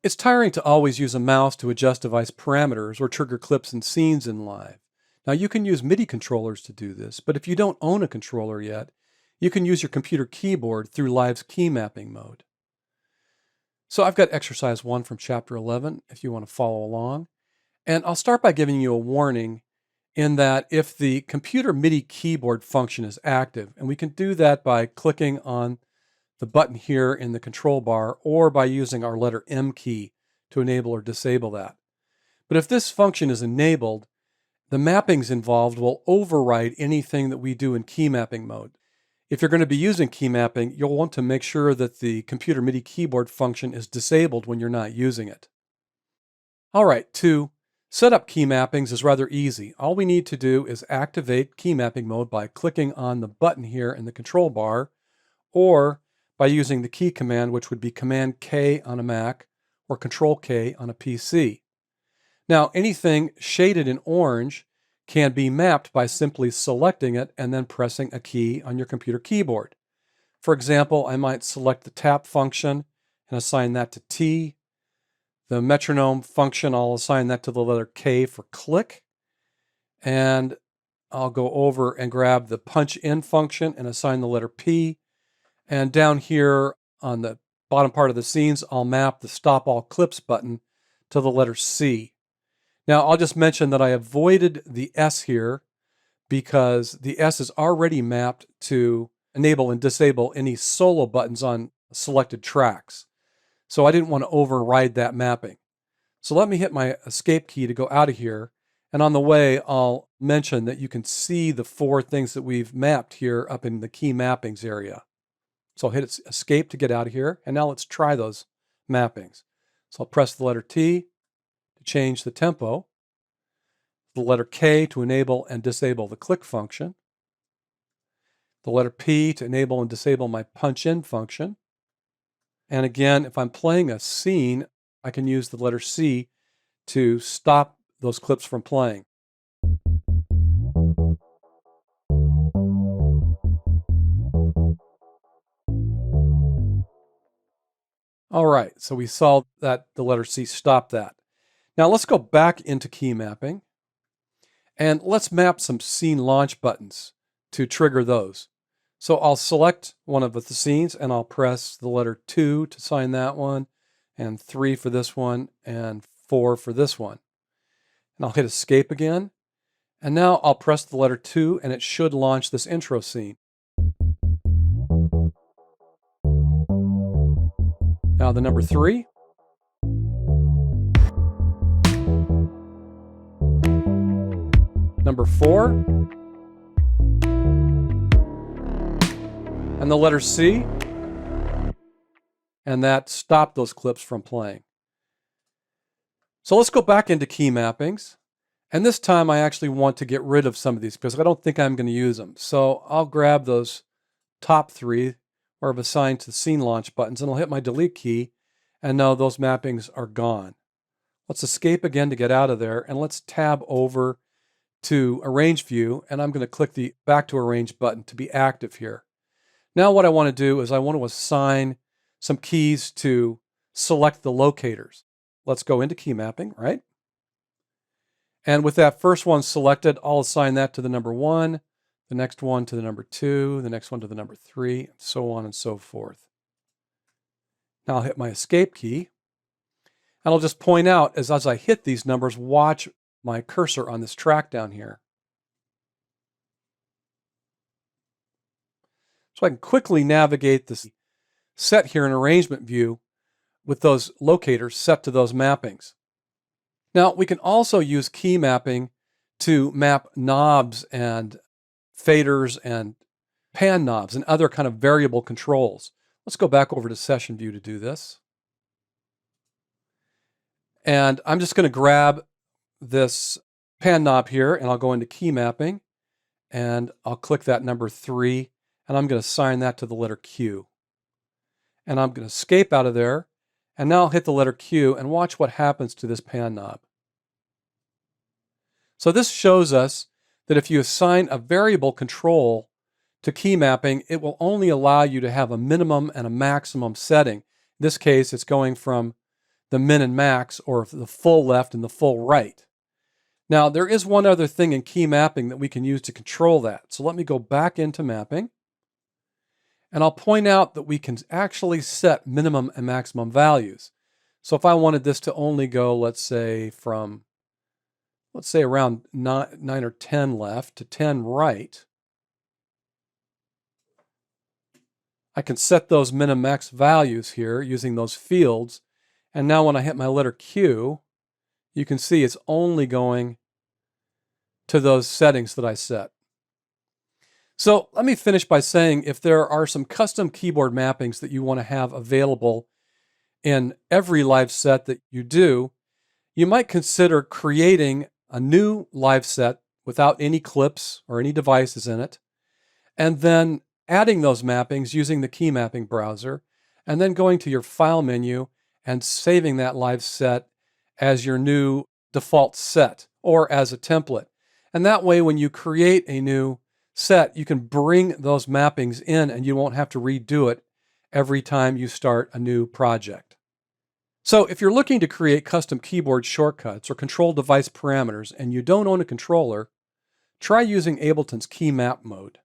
It's tiring to always use a mouse to adjust device parameters or trigger clips and scenes in Live. Now, you can use MIDI controllers to do this, but if you don't own a controller yet, you can use your computer keyboard through Live's key mapping mode. So I've got exercise 1 from chapter 11 if you want to follow along. And I'll start by giving you a warning in that if the computer MIDI keyboard function is active, and we can do that by clicking on the button here in the control bar or by using our letter M key to enable or disable that. But if this function is enabled, the mappings involved will override anything that we do in key mapping mode. If you're going to be using key mapping, you'll want to make sure that the computer MIDI keyboard function is disabled when you're not using it. All right, to set up key mappings is rather easy. All we need to do is activate key mapping mode by clicking on the button here in the control bar, or by using the key command, which would be Command K on a Mac or Control K on a PC. Now, anything shaded in orange can be mapped by simply selecting it and then pressing a key on your computer keyboard. For example, I might select the tap function and assign that to T. The metronome function, I'll assign that to the letter K for click. And I'll go over and grab the punch in function and assign the letter P. And down here on the bottom part of the scenes, I'll map the stop all clips button to the letter C. Now, I'll just mention that I avoided the S here because the S is already mapped to enable and disable any solo buttons on selected tracks. So I didn't want to override that mapping. So let me hit my escape key to go out of here. And on the way, I'll mention that you can see the 4 things that we've mapped here up in the key mappings area. So I'll hit escape to get out of here. And now let's try those mappings. So I'll press the letter T to change the tempo, the letter K to enable and disable the click function, the letter P to enable and disable my punch in function. And again, if I'm playing a scene, I can use the letter C to stop those clips from playing. All right, so we saw that the letter C stopped that. Now let's go back into key mapping and let's map some scene launch buttons to trigger those. So I'll select one of the scenes and I'll press the letter 2 to sign that one, and 3 for this one, and 4 for this one. And I'll hit escape again. And now I'll press the letter 2 and it should launch this intro scene. Now the number 3. Number 4. And the letter C. And that stopped those clips from playing. So let's go back into key mappings. And this time I actually want to get rid of some of these because I don't think I'm going to use them. So I'll grab those top 3 where I've assigned to the scene launch buttons, and I'll hit my delete key, and now those mappings are gone. Let's escape again to get out of there, and let's tab over to Arrange View, and I'm going to click the Back to Arrange button to be active here. Now what I want to do is I want to assign some keys to select the locators. Let's go into key mapping, right? And with that first one selected, I'll assign that to the number 1, the next one to the number 2, the next one to the number 3, and so on and so forth. Now I'll hit my escape key, and I'll just point out as I hit these numbers, watch my cursor on this track down here. So I can quickly navigate this set here in arrangement view with those locators set to those mappings. Now we can also use key mapping to map knobs and faders and pan knobs and other kind of variable controls. Let's go back over to session view to do this. And I'm just going to grab this pan knob here and I'll go into key mapping and I'll click that number 3 and I'm going to assign that to the letter Q. And I'm going to escape out of there, and now I'll hit the letter Q and watch what happens to this pan knob. So this shows us that if you assign a variable control to key mapping, it will only allow you to have a minimum and a maximum setting. In this case, it's going from the min and max, or the full left and the full right. Now, there is one other thing in key mapping that we can use to control that. So let me go back into mapping. And I'll point out that we can actually set minimum and maximum values. So if I wanted this to only go, let's say around 9 or 10 left to 10 right, I can set those min and max values here using those fields. And now when I hit my letter Q, you can see it's only going to those settings that I set. So let me finish by saying, if there are some custom keyboard mappings that you want to have available in every live set that you do, you might consider creating a new live set without any clips or any devices in it, and then adding those mappings using the key mapping browser, and then going to your file menu and saving that live set as your new default set or as a template. And that way, when you create a new set, you can bring those mappings in and you won't have to redo it every time you start a new project. So if you're looking to create custom keyboard shortcuts or control device parameters and you don't own a controller, try using Ableton's key map mode.